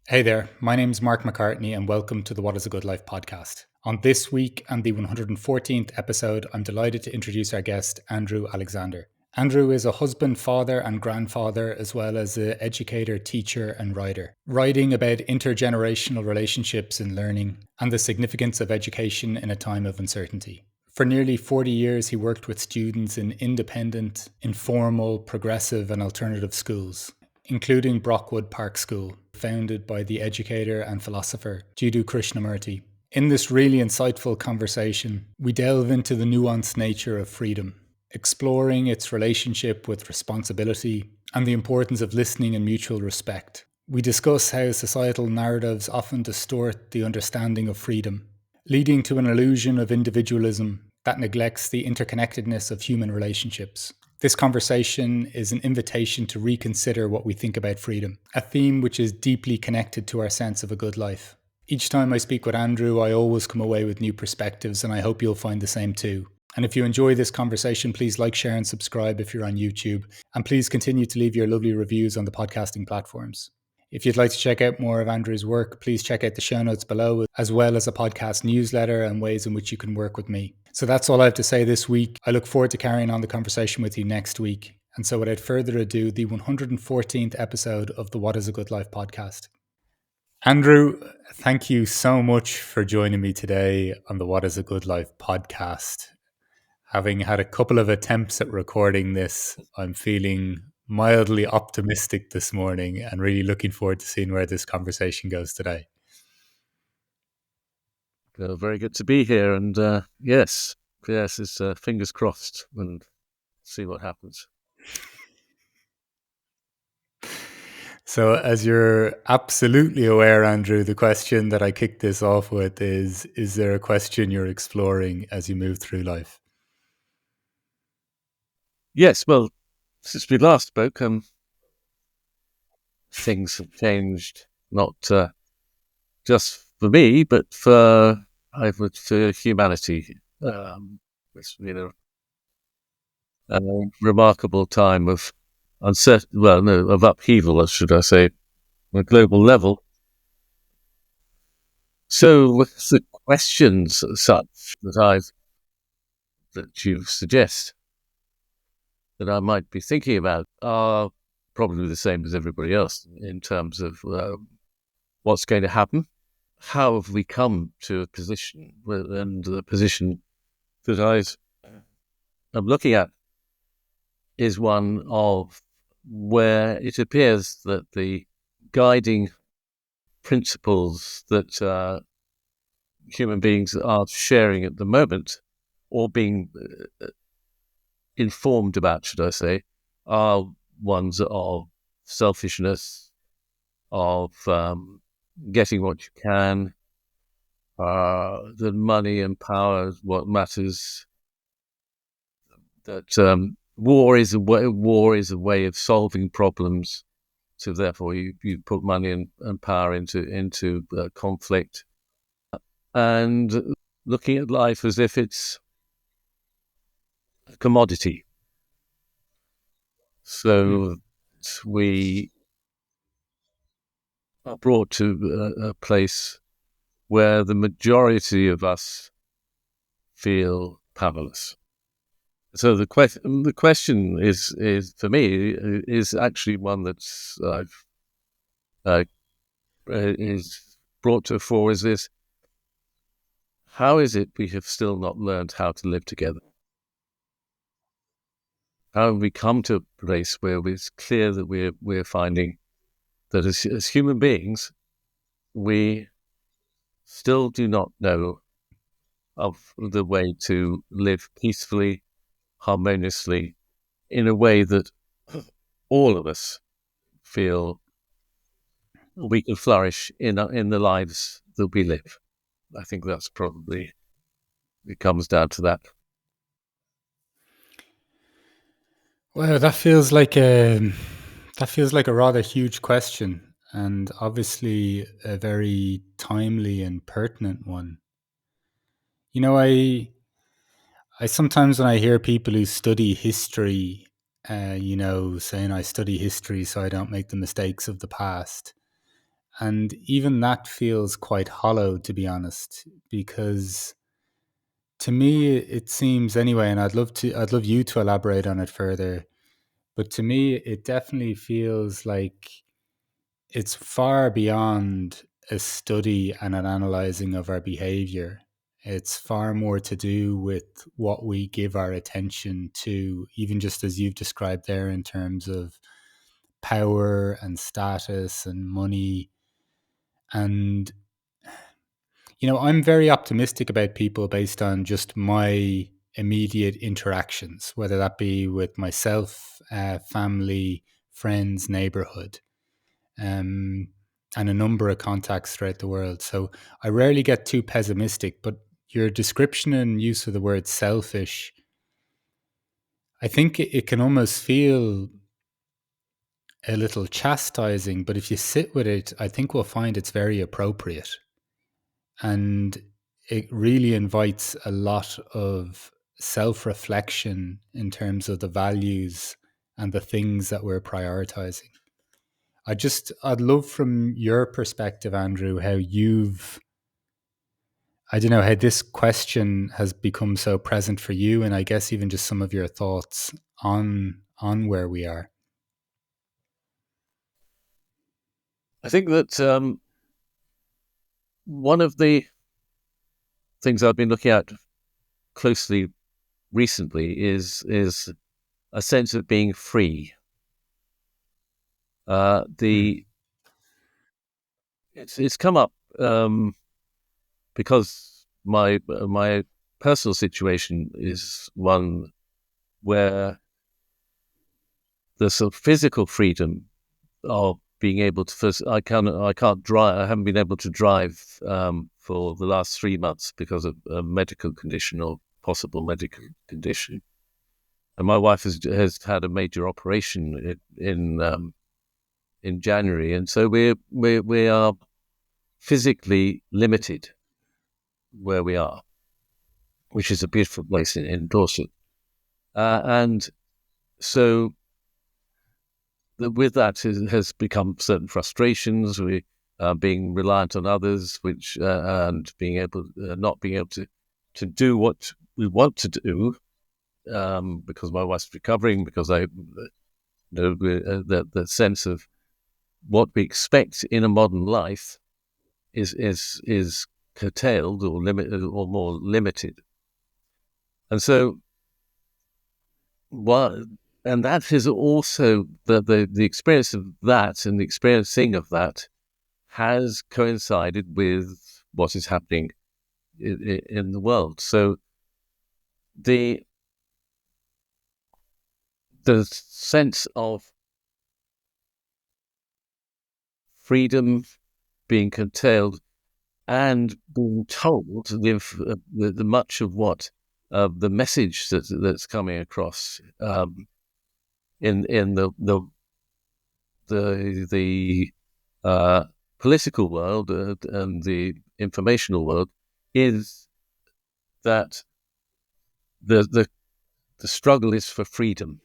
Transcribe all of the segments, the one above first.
Hey there, my name's Mark McCartney and welcome to the What is a Good Life podcast. On this week and the 114th episode, I'm delighted to introduce our guest, Andrew Alexander. Andrew is a husband, father, and grandfather, as well as an educator, teacher, and writer, writing about intergenerational relationships in learning and the significance of education in a time of uncertainty. For nearly 40 years, he worked with students in independent, informal, progressive, and alternative schools, including Brockwood Park School, founded by the educator and philosopher Jiddu Krishnamurti. In this really insightful conversation, we delve into the nuanced nature of freedom, exploring its relationship with responsibility and the importance of listening and mutual respect. We discuss how societal narratives often distort the understanding of freedom, leading to an illusion of individualism that neglects the interconnectedness of human relationships. This conversation is an invitation to reconsider what we think about freedom, a theme which is deeply connected to our sense of a good life. Each time I speak with Andrew, I always come away with new perspectives, and I hope you'll find the same too. And if you enjoy this conversation, please like, share, and subscribe if you're on YouTube. And please continue to leave your lovely reviews on the podcasting platforms. If you'd like to check out more of Andrew's work, please check out the show notes below, as well as a podcast newsletter and ways in which you can work with me. So that's all I have to say this week. I look forward to carrying on the conversation with you next week. And so without further ado, the 114th episode of the What is a Good Life podcast. Andrew, thank you so much for joining me today on the What is a Good Life podcast. Having had a couple of attempts at recording this, I'm feeling mildly optimistic this morning and really looking forward to seeing where this conversation goes today. Very good to be here, and yes, it's fingers crossed, and see what happens. So, as you're absolutely aware, Andrew, the question that I kicked this off with is there a question you're exploring as you move through life? Yes, well, since we last spoke, things have changed, not just for me, but for humanity. It's been a remarkable time of of upheaval, should I say, on a global level. So, with the questions such that you suggest that I might be thinking about are probably the same as everybody else in terms of what's going to happen. How have we come to a position, and the position that I'm looking at is one of where it appears that the guiding principles that human beings are sharing at the moment, or being informed about, should I say, are ones of selfishness, of getting what you can, that money and power is what matters, that war is a way of solving problems, so therefore you put money and power into conflict, and looking at life as if it's a commodity. So we are brought to a place where the majority of us feel powerless. So the question is for me is actually one that's is brought to the fore. Is this: how is it we have still not learned how to live together? How have we come to a place where it's clear that we're finding that as human beings, we still do not know of the way to live peacefully, harmoniously, in a way that all of us feel we can flourish in the lives that we live? I think that's probably, it comes down to that. Well, that feels like a rather huge question, and obviously a very timely and pertinent one. You know, I sometimes, when I hear people who study history, saying I study history so I don't make the mistakes of the past, And even that feels quite hollow, to be honest, because to me it seems anyway, and I'd love you to elaborate on it further, but to me it definitely feels like it's far beyond a study and an analyzing of our behavior. It's far more to do with what we give our attention to, even just as you've described there, in terms of power and status and money. And, I'm very optimistic about people based on just my immediate interactions, whether that be with myself, family, friends, neighborhood. And a number of contacts throughout the world. So I rarely get too pessimistic, but your description and use of the word selfish, I think it can almost feel a little chastising, but if you sit with it, I think we'll find it's very appropriate. And it really invites a lot of self reflection in terms of the values and the things that we're prioritizing. I'd love from your perspective, Andrew, how I don't know, how this question has become so present for you, and I guess even just some of your thoughts on where we are. I think that one of the things I've been looking at closely recently is a sense of being free. Mm. It's come up because my personal situation is one where the sort of physical freedom of being able to first I can't drive. I haven't been able to drive for the last 3 months because of a medical condition or possible medical condition. And my wife has had a major operation in January, and so we are physically limited where we are, which is a beautiful place in Dorset. And so with that has become certain frustrations. We being reliant on others, which and being able not being able to do what we want to do because my wife's recovering. Because the sense of what we expect in a modern life is curtailed or limited or more limited, and so what. And that is also the experience of that and the experiencing of that has coincided with what is happening in the world. So the sense of freedom being curtailed and being told the much of what the message that's coming across in the political world and the informational world is that the struggle is for freedom.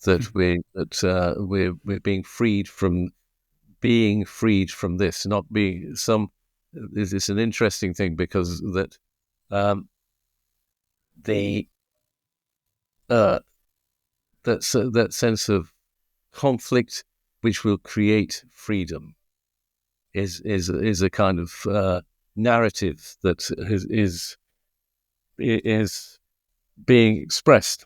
That we're being freed from this, not being some. It's an interesting thing because that the that sense of conflict which will create freedom is a kind of narrative that is being expressed.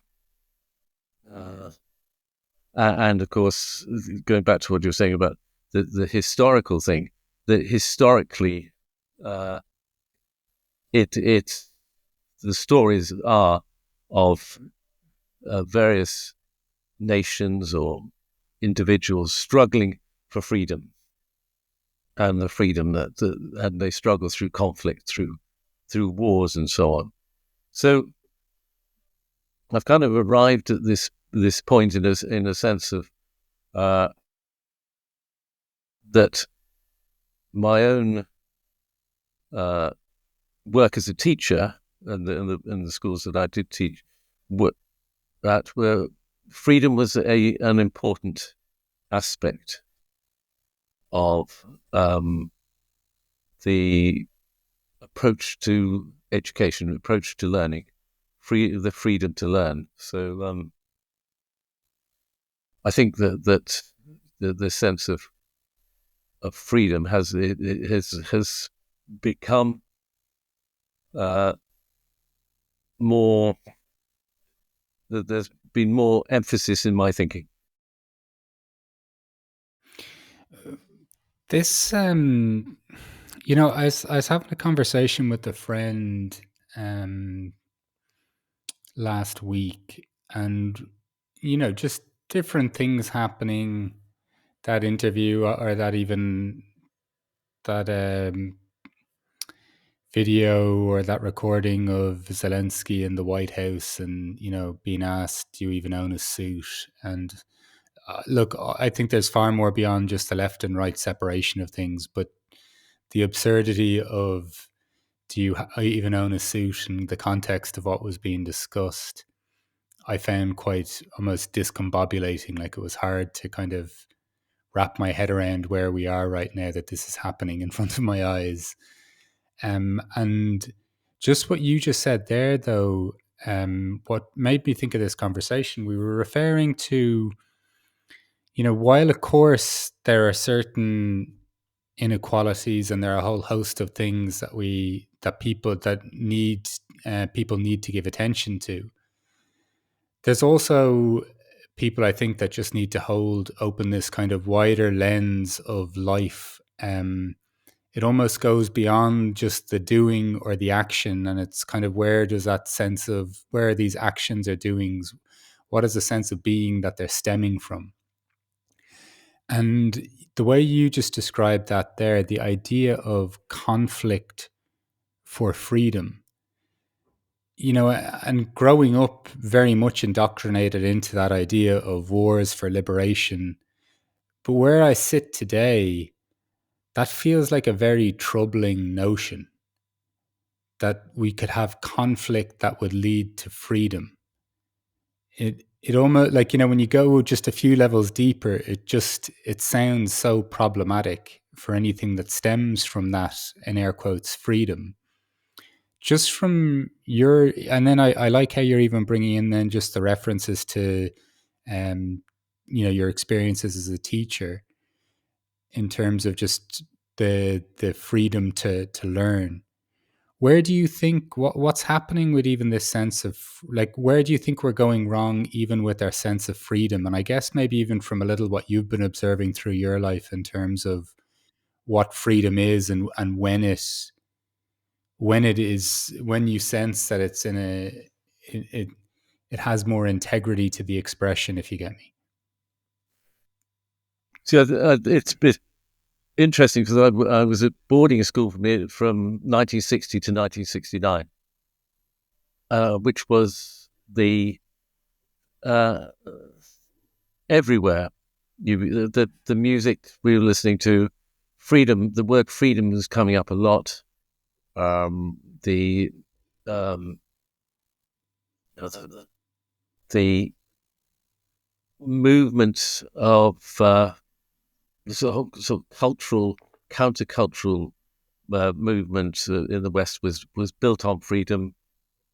And of course, going back to what you were saying about the historical thing, that historically, uh, the stories are of various nations or individuals struggling for freedom, and the freedom and they struggle through conflict, through wars and so on. So I've kind of arrived at this point in a sense of that my own work as a teacher and in the schools that I did teach, were freedom was an important aspect. of the approach to education, approach to learning, the freedom to learn. So I think that the sense of freedom has become more. There's been more emphasis in my thinking. This, I was having a conversation with a friend um, last week, and just different things happening. That interview, or that even that video or that recording of Zelensky in the White House, and being asked, "Do you even own a suit?" And look, I think there's far more beyond just the left and right separation of things, but the absurdity of, do you even own a suit, in the context of what was being discussed, I found quite almost discombobulating. Like, it was hard to kind of wrap my head around where we are right now, that this is happening in front of my eyes. And just what you just said there, though, what made me think of this conversation, we were referring to, while of course there are certain inequalities, and there are a whole host of things that people need to give attention to. There's also people, I think, that just need to hold open this kind of wider lens of life. It almost goes beyond just the doing or the action, and it's kind of, where does that sense of where these actions or doings, what is the sense of being that they're stemming from? And the way you just described that there, the idea of conflict for freedom, and growing up very much indoctrinated into that idea of wars for liberation. But where I sit today, that feels like a very troubling notion, that we could have conflict that would lead to freedom. It almost, like, when you go just a few levels deeper, it sounds so problematic for anything that stems from that, in air quotes, freedom. Just from your, and then I like how you're even bringing in then just the references to, um, your experiences as a teacher, in terms of just the freedom to learn. Where do you think, what's happening with even this sense of, like, where do you think we're going wrong even with our sense of freedom? And I guess maybe even from a little what you've been observing through your life, in terms of what freedom is, and when you sense that it's in it has more integrity to the expression, if you get me. So it's a bit interesting, because I was at boarding school from 1960 to 1969, which was the everywhere. The music we were listening to, freedom. The word freedom was coming up a lot. The the movement of sort of cultural, countercultural movement in the West was built on freedom,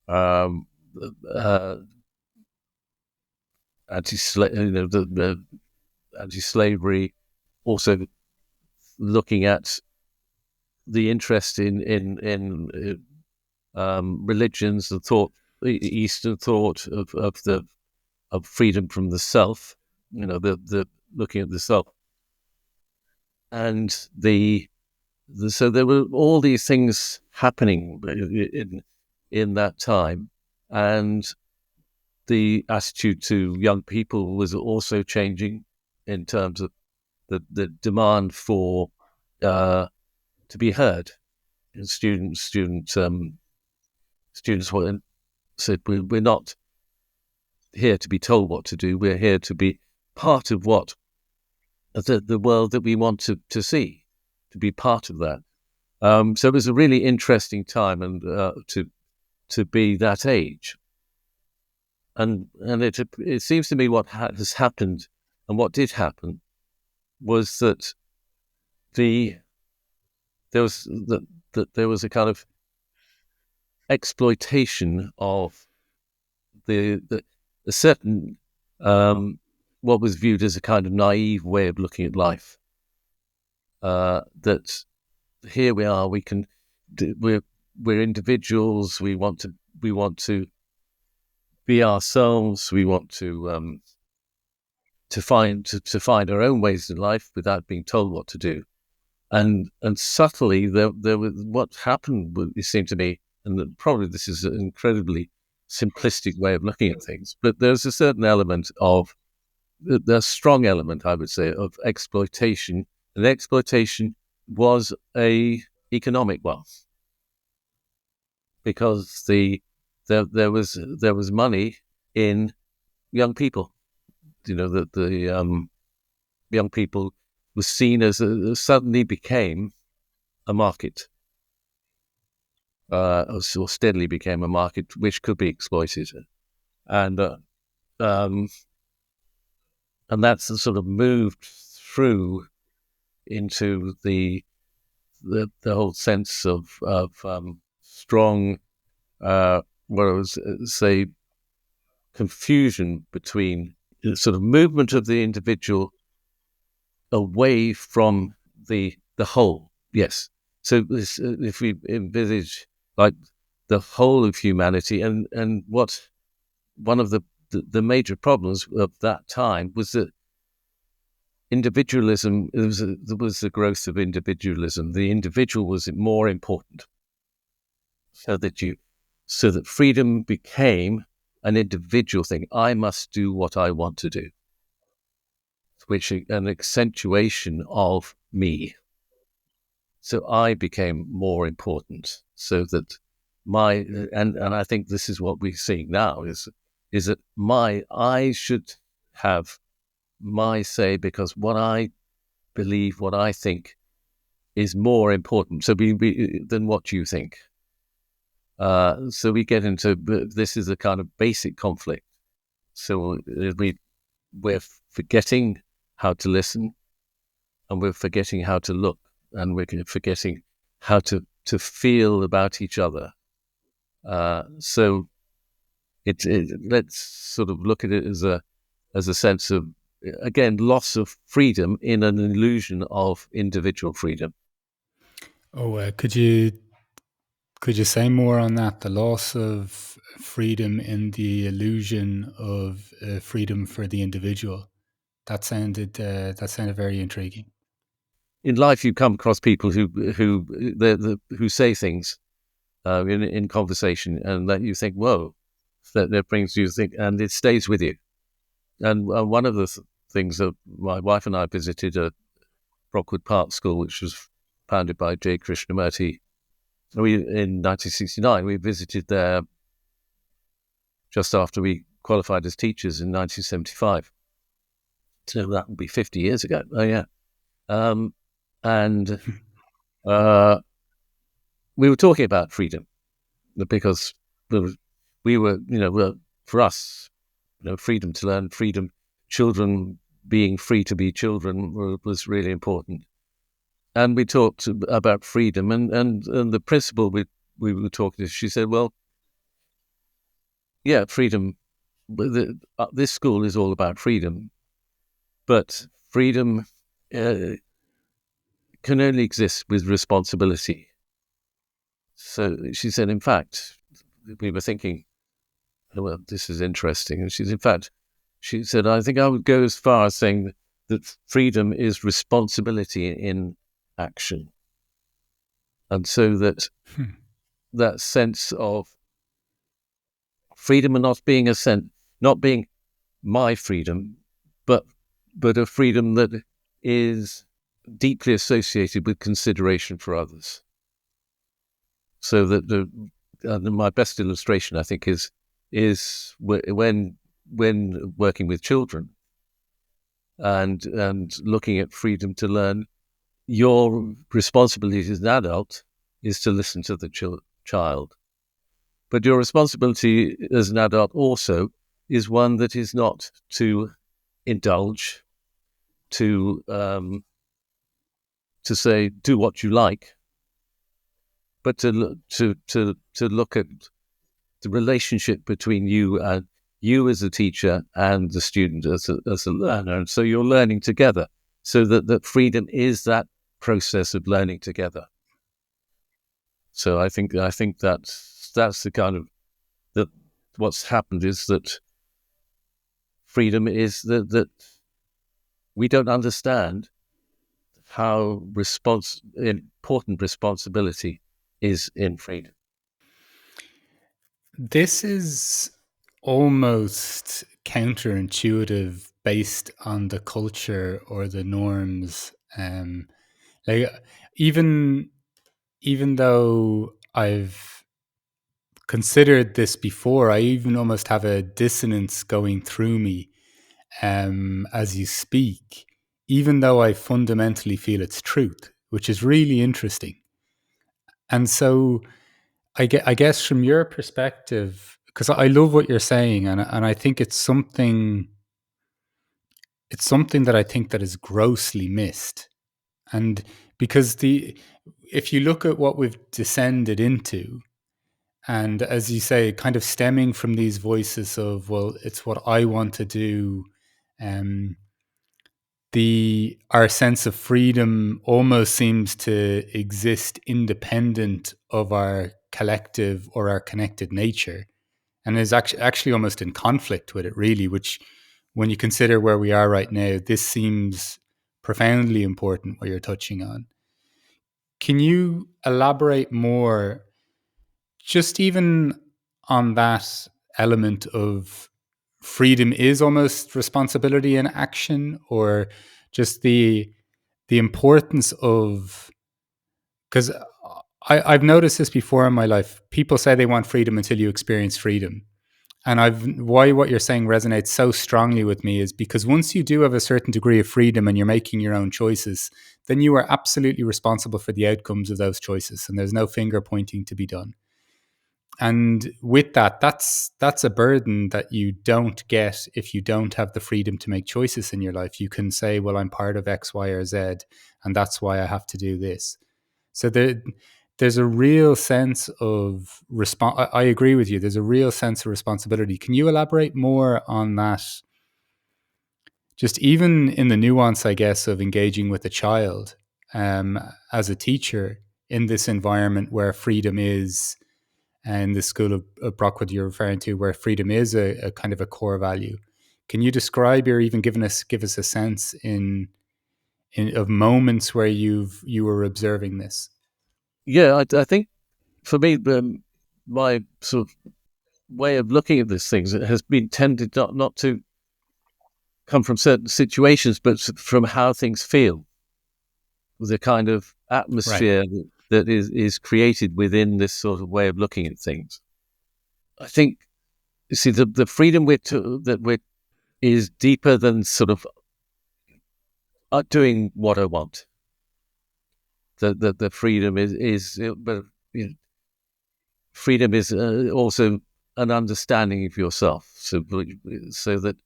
um, uh, the anti-slavery, also looking at the interest in religions, the thought, Eastern thought of freedom from the self, the looking at the self, and so there were all these things happening in that time, and the attitude to young people was also changing, in terms of the demand for to be heard. And students said, we're not here to be told what to do. We're here to be part of what the world that we want to see, to be part of that. So it was a really interesting time, and to be that age. And it seems to me what has happened, and what did happen, was that there was there was a kind of exploitation of the a certain what was viewed as a kind of naive way of looking at life. That here we are, we're individuals. We want to be ourselves. We want to find our own ways in life without being told what to do. And subtly there was what happened. It seemed to me, and probably this is an incredibly simplistic way of looking at things, but there's a certain element of the strong element, I would say, of exploitation. And exploitation was a economic one, because there was money in young people. You know, that the young people was seen as suddenly became a market, or steadily became a market which could be exploited, and um, and that's sort of moved through into the whole sense of strong, what I would say, confusion between the sort of movement of the individual away from the whole. Yes. So this, if we envisage like the whole of humanity, and what one of the major problems of that time was that individualism, there was the growth of individualism. The individual was more important, so that freedom became an individual thing. I must do what I want to do, which an accentuation of me. So I became more important, so that and I think this is what we're seeing now is that I should have my say, because what I believe, what I think is more important. So than what you think. So we get into, this is a kind of basic conflict. So we're forgetting how to listen, and we're forgetting how to look, and we're forgetting how to feel about each other. So let's sort of look at it as a sense of, again, loss of freedom in an illusion of individual freedom. Oh, could you say more on that? The loss of freedom in the illusion of freedom for the individual. That sounded very intriguing. In life, you come across people who say things in conversation, and that you think, whoa, that brings you to think, and it stays with you. And one of the things that my wife and I visited at Brockwood Park School, which was founded by Jiddu Krishnamurti, in 1969. We visited there just after we qualified as teachers in 1975. So that would be 50 years ago. Oh, yeah. And we were talking about freedom, because we were, for us, freedom to learn, freedom, children being free to be children was really important. And we talked about freedom, and the principal we were talking to, she said, well, yeah, freedom, this school is all about freedom, but freedom can only exist with responsibility. So she said, in fact, we were thinking, well, this is interesting. And she said, I think I would go as far as saying that freedom is responsibility in action. And so that sense of freedom, and not being my freedom, but a freedom that is deeply associated with consideration for others. So that my best illustration, I think, is when working with children and looking at freedom to learn, your responsibility as an adult is to listen to the child. But your responsibility as an adult also is one that is not to indulge, to to say do what you like, but to look at the relationship between you and you as a teacher and the student as a learner. And so you're learning together. So that freedom is that process of learning together. So I think that's the kind of that what's happened is that freedom is that we don't understand how important responsibility is in freedom. This is almost counterintuitive based on the culture or the norms. Like even even though I've considered this before, I even almost have a dissonance going through me as you speak, even though I fundamentally feel it's truth, which is really interesting. And so I guess from your perspective, because I love what you're saying, and I think it's something that I think that is grossly missed. And because if you look at what we've descended into, and as you say, kind of stemming from these voices of, well, it's what I want to do, um, the our sense of freedom almost seems to exist independent of our collective or our connected nature, and is actually almost in conflict with it, really, which when you consider where we are right now, this seems profoundly important what you're touching on. Can you elaborate more, just even on that element of freedom is almost responsibility in action, or just the importance of, because I've noticed this before in my life. People say they want freedom until you experience freedom. And why what you're saying resonates so strongly with me is because once you do have a certain degree of freedom and you're making your own choices, then you are absolutely responsible for the outcomes of those choices. And there's no finger pointing to be done. And with that, that's a burden that you don't get if you don't have the freedom to make choices in your life. You can say, well, I'm part of X, Y, or Z, and that's why I have to do this. So there's a real sense of I agree with you. There's a real sense of responsibility. Can you elaborate more on that? Just even in the nuance, I guess, of engaging with a child as a teacher in this environment where freedom is, and the school of Brockwood you're referring to, where freedom is a kind of a core value. Can you describe or even give us a sense in of moments where you were observing this? Yeah, I think for me, my sort of way of looking at these things has been tended not to come from certain situations, but from how things feel, the kind of Right. atmosphere that is created within this sort of way of looking at things. I think, you see, the freedom that we're is deeper than sort of doing what I want. The freedom but you know, freedom is also an understanding of yourself. So that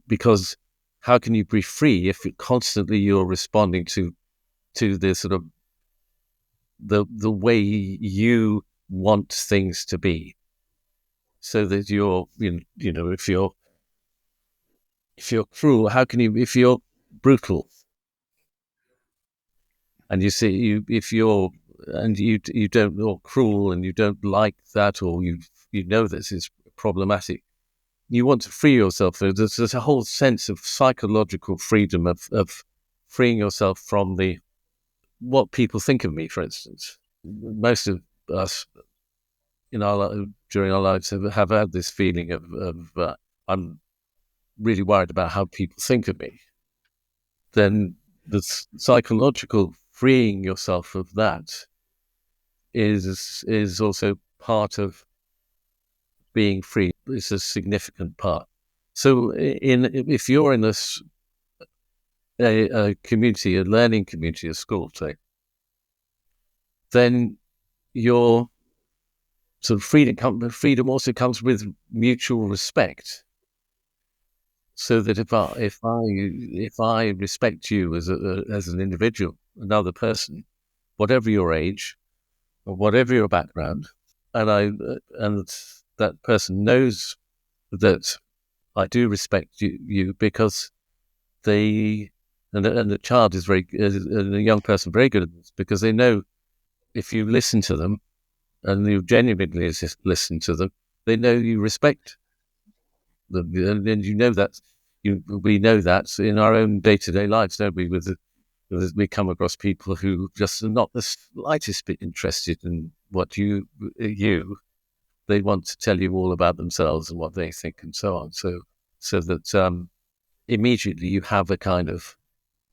because how can you be free if constantly you're responding to the sort of the way you want things to be, so that you're if you're cruel, how can you, if you're brutal and you see you if you're and you don't, or cruel and you don't like that, or you know this is problematic, you want to free yourself. There's a whole sense of psychological freedom of freeing yourself from the what people think of me, for instance. Most of us during our lives have had this feeling of I'm really worried about how people think of me. Then the psychological freeing yourself of that is also part of being free. It's a significant part. So if you're in a community, a learning community, a school, say, then your sort of freedom also comes with mutual respect. so that if I respect you as an individual, another person, whatever your age or whatever your background, and that person knows that I do respect you because they and the child is and the young person very good at this, because they know if you listen to them and you genuinely listen to them, they know you respect them, and you know that we know that in our own day-to-day lives, don't we? We come across people who just are not the slightest bit interested in what they want to tell you all about themselves and what they think and so on. So that immediately you have a kind of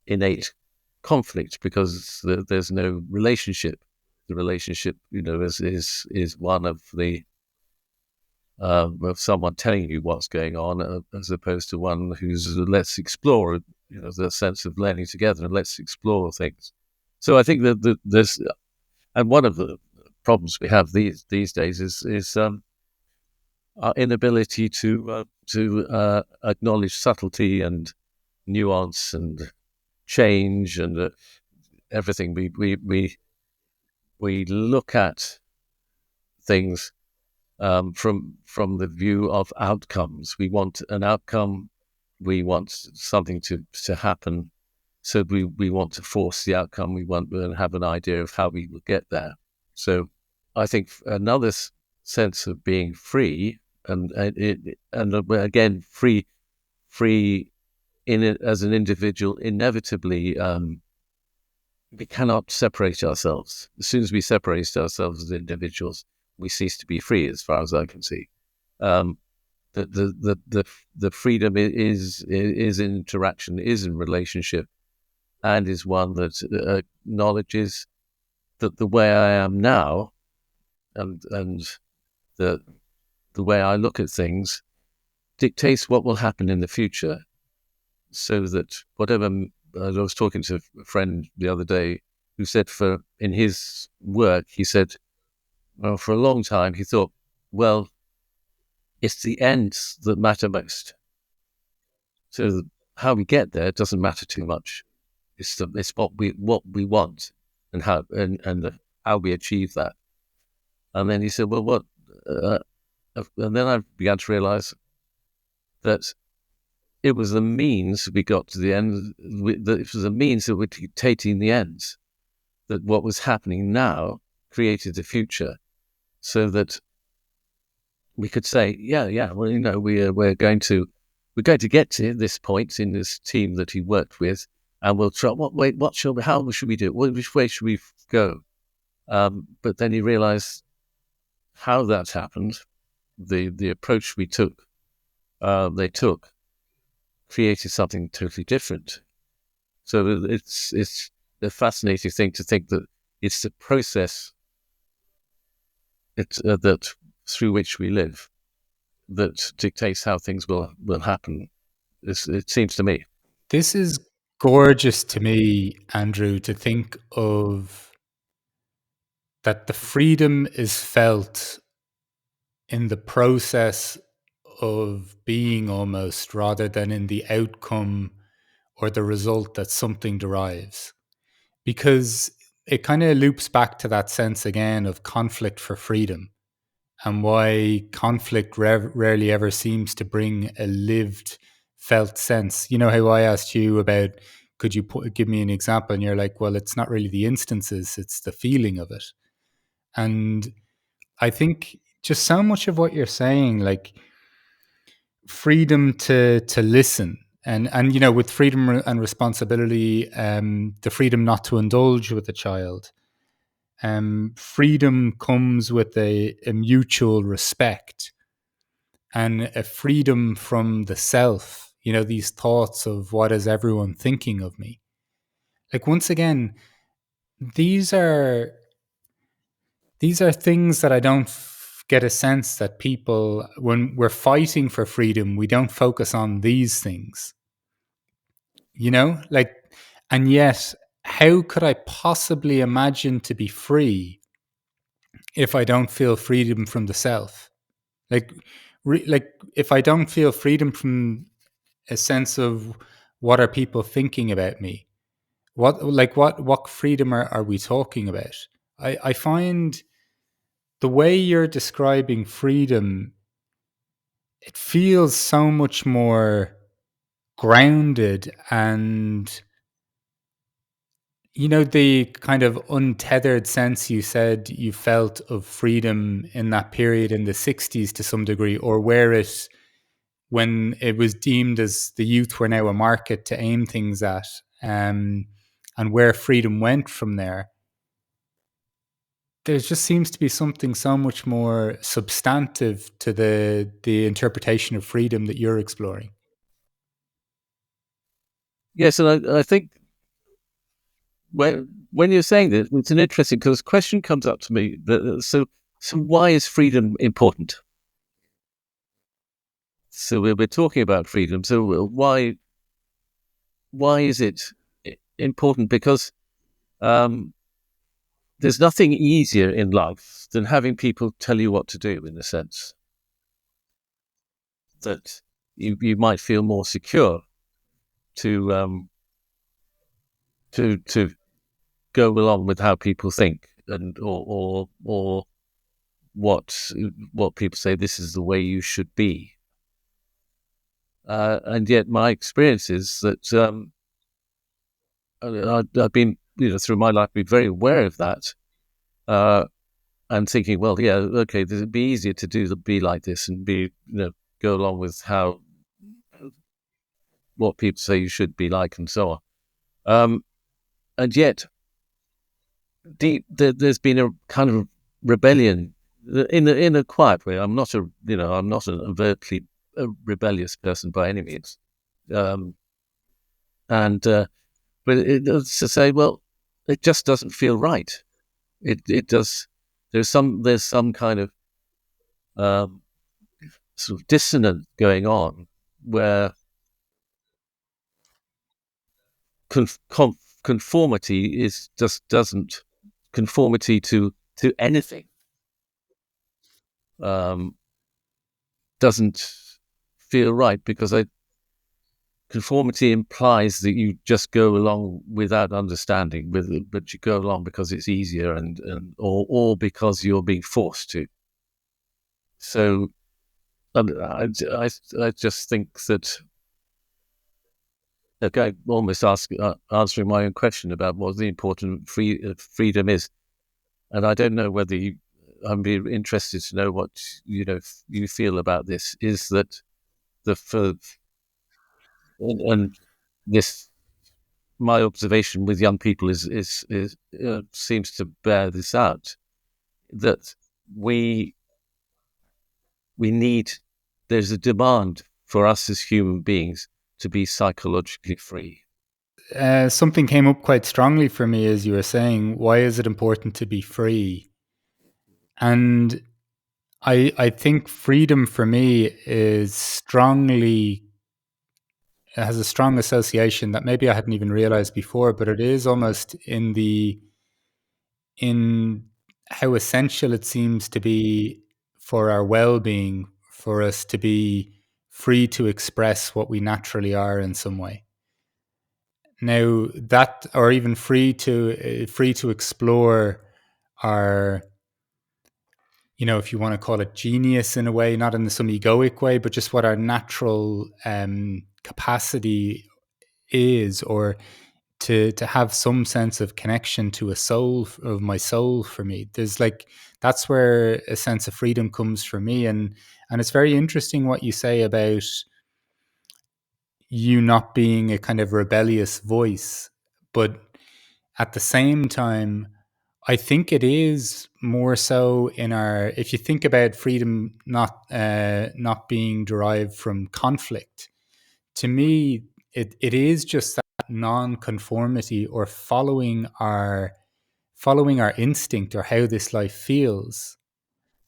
innate conflict because there's no relationship. The relationship, is one of someone telling you what's going on, as opposed to one who's let's explore. The sense of learning together and let's explore things. So I think that there's, and one of the problems we have these days is our inability to acknowledge subtlety and nuance and change and everything. We look at things from the view of outcomes. We want an outcome. We want something to happen. So we want to force the outcome. We want to have an idea of how we will get there. So I think another sense of being free and again free in it as an individual, inevitably we cannot separate ourselves. As soon as we separate ourselves as individuals, we cease to be free, as far as I can see. Um, the freedom is in interaction, is in relationship, and is one that acknowledges that the way I am now and the way I look at things dictates what will happen in the future. So that whatever, I was talking to a friend the other day who said in his work, he said, well, for a long time he thought, well, it's the ends that matter most. So how we get there doesn't matter too much. It's what we want and how we achieve that. And then he said, well, what? And then I began to realize that it was the means we got to the end. That it was the means that were dictating the ends. That what was happening now created the future, so that we could say, yeah, well, we're going to get to this point in this team that he worked with, and we'll try. How should we do it? Which way should we go? But then he realized how that happened, the approach they took, created something totally different. So it's a fascinating thing to think that it's the process that through which we live that dictates how things will happen. It seems to me. This is gorgeous to me, Andrew, to think of that the freedom is felt in the process of being almost rather than in the outcome or the result that something derives. Because it kind of loops back to that sense again of conflict for freedom and why conflict rarely ever seems to bring a lived, felt sense. You know how I asked you about, could you give me an example? And you're like, well, it's not really the instances, it's the feeling of it. And I think just so much of what you're saying, like freedom to listen, and with freedom and responsibility, the freedom not to indulge with a child. Freedom comes with a mutual respect and a freedom from the self, these thoughts of what is everyone thinking of me. Like, once again, these are things that I don't get a sense that people, when we're fighting for freedom, we don't focus on these things, like, and yet, how could I possibly imagine to be free if I don't feel freedom from the self? Like, like if I don't feel freedom from a sense of what are people thinking about me? What freedom are we talking about? I find the way you're describing freedom, it feels so much more grounded and the kind of untethered sense you said you felt of freedom in that period in the 60s to some degree, or where it when it was deemed as the youth were now a market to aim things at, um, and where freedom went from there. There just seems to be something so much more substantive to the interpretation of freedom that you're exploring. Yes, and I think when you're saying this, it's an interesting because question comes up to me. So why is freedom important? So we're talking about freedom. So why is it important? Because um, there's nothing easier in life than having people tell you what to do. In a sense that you might feel more secure to go along with how people think and or what people say this is the way you should be. And yet my experience is that I've been, through my life, been very aware of that, uh, and thinking, well, yeah, okay, it'd be easier to be like this and go along with what people say you should be like and so on. And yet, there's been a kind of rebellion in a quiet way. I'm not an overtly rebellious person by any means, um, and but it's to say, well, it just doesn't feel right. It does. There's some kind of um, sort of dissonance going on where conformity is just doesn't conformity to anything um, doesn't feel right because conformity implies that you just go along without understanding, but you go along because it's easier or because you're being forced to. So I just think that, okay, almost answering my own question about what the important freedom is, and I don't know whether I'd be interested to know what you feel about this. Is that the for and this my observation with young people is seems to bear this out that we need there's a demand for us as human beings to be psychologically free. Something came up quite strongly for me as you were saying, why is it important to be free? And I think freedom for me has a strong association that maybe I hadn't even realized before, but it is almost in how essential it seems to be for our well-being for us to be free to express what we naturally are in some way. Now that, or even free to explore our, if you want to call it genius in a way, not in some egoic way, but just what our natural capacity is, or to have some sense of connection to a soul of my soul. For me, there's like, that's where a sense of freedom comes for me. And it's very interesting what you say about you not being a kind of rebellious voice, but at the same time, I think it is more so in our, if you think about freedom not being derived from conflict, to me, it is just that non-conformity, or following our instinct, or how this life feels.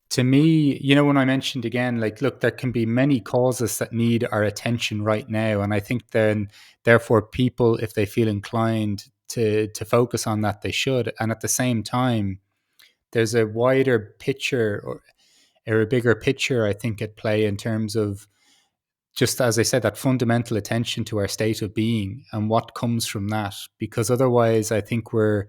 To me, when I mentioned again, like, look, there can be many causes that need our attention right now, and I think then, therefore, people, if they feel inclined to focus on that, they should. And at the same time, there's a wider picture, or a bigger picture, I think, at play in terms of just as I said, that fundamental attention to our state of being and what comes from that. Because otherwise, I think we're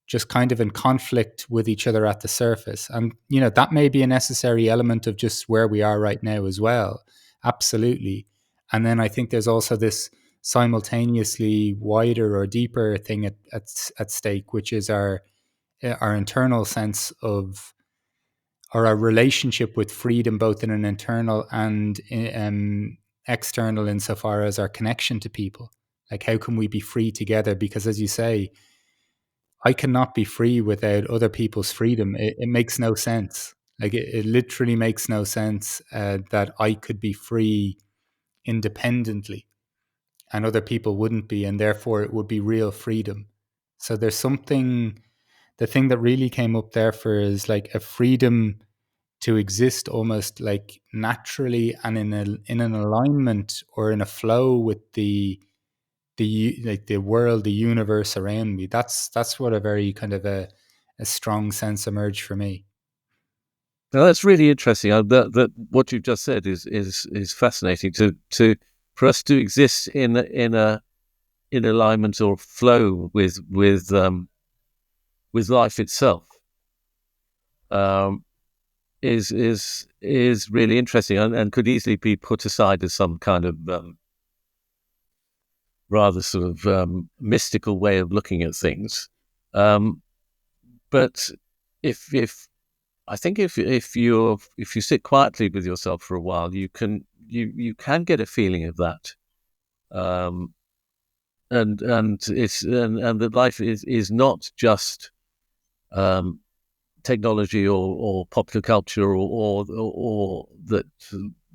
just kind of in conflict with each other at the surface. And, that may be a necessary element of just where we are right now as well. Absolutely. And then I think there's also this simultaneously wider or deeper thing at stake, which is our internal sense of, or our relationship with freedom, both in an internal and external, insofar as our connection to people. Like, how can we be free together? Because, as you say, I cannot be free without other people's freedom. It makes no sense. Like, it literally makes no sense that I could be free independently and other people wouldn't be, and therefore it would be real freedom. So there's something, the thing that really came up there for is like a freedom to exist almost like naturally and in an alignment or in a flow with the world, the universe around me. That's what a very kind of a strong sense emerged for me. Now that's really interesting. That what you just said is fascinating. For us to exist in alignment or flow with life itself, is really interesting and could easily be put aside as some kind of rather sort of mystical way of looking at things. But if I think if you sit quietly with yourself for a while, you can get a feeling of that, and that life is not just technology or popular culture or that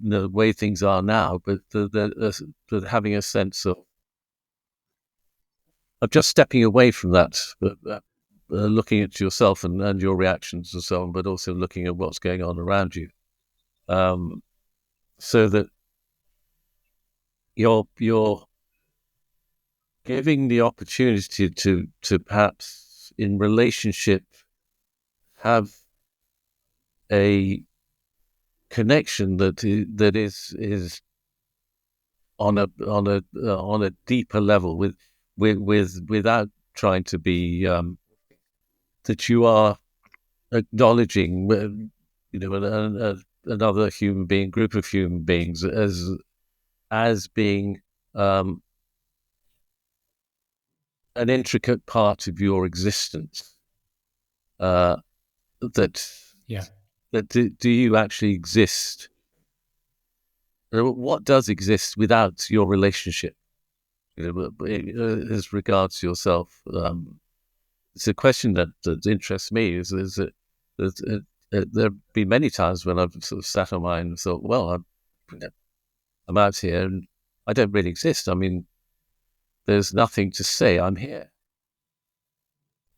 the way things are now, but the having a sense of just stepping away from that, looking at yourself and your reactions and so on, but also looking at what's going on around you, so that you're giving the opportunity to perhaps in relationship have a connection that is on a deeper level without trying to be that you are acknowledging another human being, group of human beings as being an intricate part of your existence. That Yeah. do you actually exist? What does exist without your relationship? As regards yourself, it's a question that interests me. Is that there have been many times when I've sort of sat on mine and thought, well, I'm out here and I don't really exist. I mean, there's nothing to say I'm here.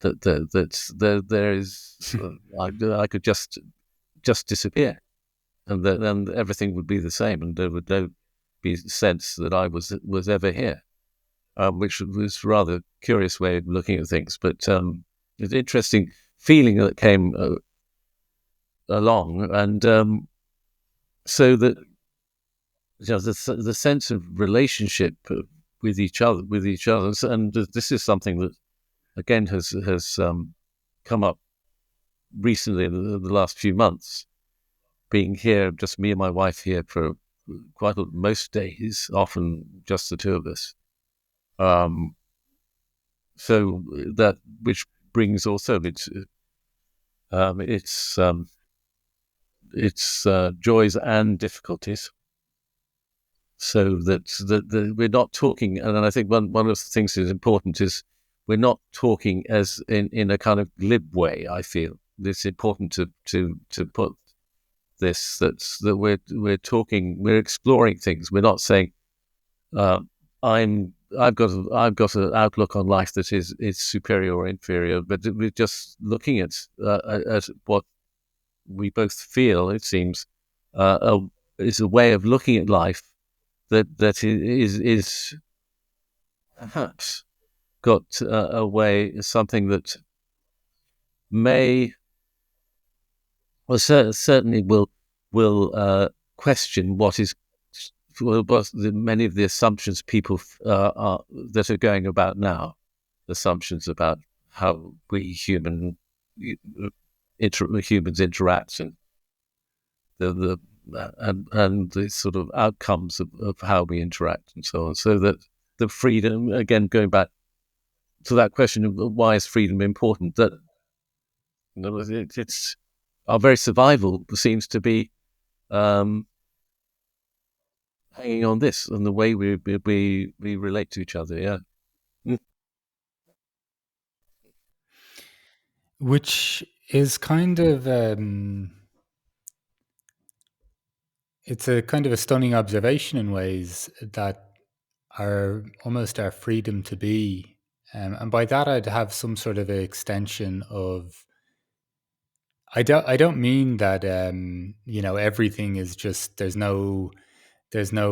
There is I could just disappear, and then everything would be the same, and there would no be sense that I was ever here, which was a rather curious way of looking at things. But it's an interesting feeling that came along, and so that the sense of relationship with each other, and this is something that again has come up recently in the last few months. Being here, just me and my wife here for most days, often just the two of us. So that which brings also its joys and difficulties. So that we're not talking, and I think one of the things that is important is we're not talking as in a kind of glib way. I feel it's important to put this that we're talking, we're exploring things. We're not saying I've got an outlook on life that is superior or inferior, but we're just looking at what we both feel. It seems is a way of looking at life that is perhaps got a way, something that may, well, certainly will question what is many of the assumptions people that are going about now, assumptions about how we humans interact, and the and the sort of outcomes of how we interact and so on. So that the freedom, again, going back to that question of why is freedom important, that it's our very survival seems to be hanging on this and the way we relate to each other. Yeah. Which is kind of it's a kind of a stunning observation in ways that our almost our freedom to be, and by that I'd have some sort of an extension of. I don't mean that everything is just there's no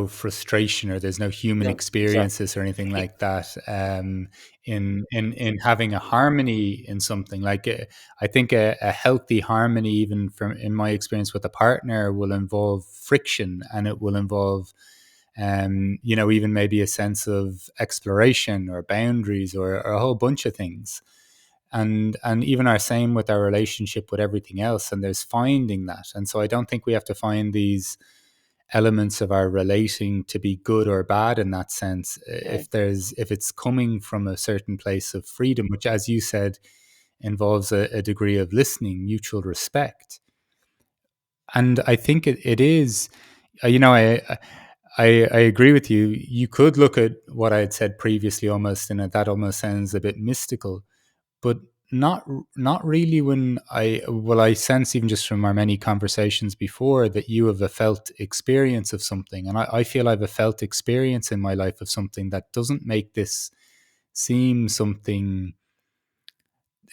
frustration or there's no human Yeah. Exactly. experiences or anything like that, in having a harmony in something like I think a healthy harmony, even from in my experience with a partner, will involve friction, and it will involve even maybe a sense of exploration or boundaries, or a whole bunch of things, and even our same with our relationship with everything else, and there's finding that. And so I don't think we have to find these elements of our relating to be good or bad in that sense, if it's coming from a certain place of freedom, which, as you said, involves a degree of listening, mutual respect. And I think it is, I agree with you. You could look at what I had said previously almost, and that almost sounds a bit mystical, but not not really. When I sense, even just from our many conversations before, that you have a felt experience of something, and I feel I have a felt experience in my life of something that doesn't make this seem something.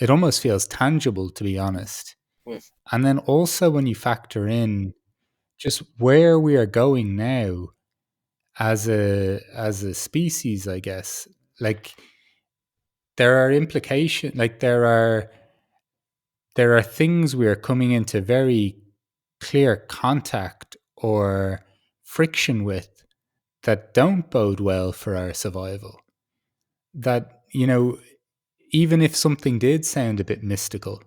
It almost feels tangible, to be honest. Yes. And then also, when you factor in just where we are going now as a species, I guess, like there are implications, like there are things we are coming into very clear contact or friction with that don't bode well for our survival. That, even if something did sound a bit mystical,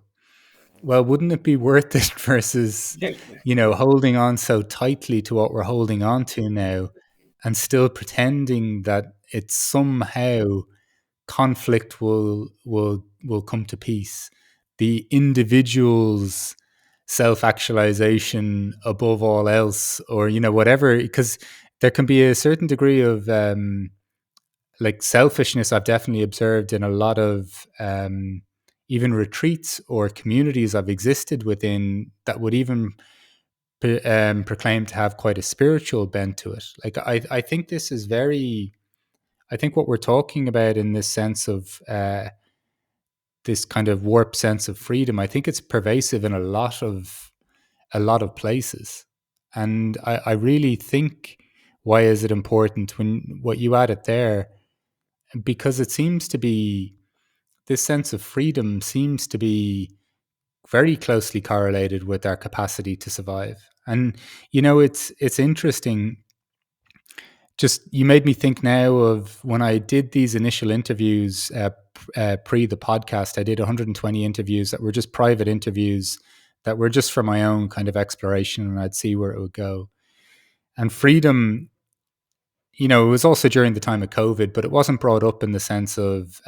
well, wouldn't it be worth it versus, Yeah. holding on so tightly to what we're holding on to now and still pretending that it's somehow conflict will come to peace. The individual's self-actualization above all else, or whatever, because there can be a certain degree of like selfishness I've definitely observed in a lot of even retreats or communities I've existed within, that would even proclaim to have quite a spiritual bent to it. Like I think this is very, I think what we're talking about in this sense of this kind of warped sense of freedom, I think it's pervasive in a lot of places. And I really think, why is it important when what you added there? Because it seems to be, this sense of freedom seems to be very closely correlated with our capacity to survive. And it's interesting. Just, you made me think now of when I did these initial interviews pre the podcast. I did 120 interviews that were just private interviews that were just for my own kind of exploration, and I'd see where it would go. And freedom, it was also during the time of COVID, but it wasn't brought up in the sense of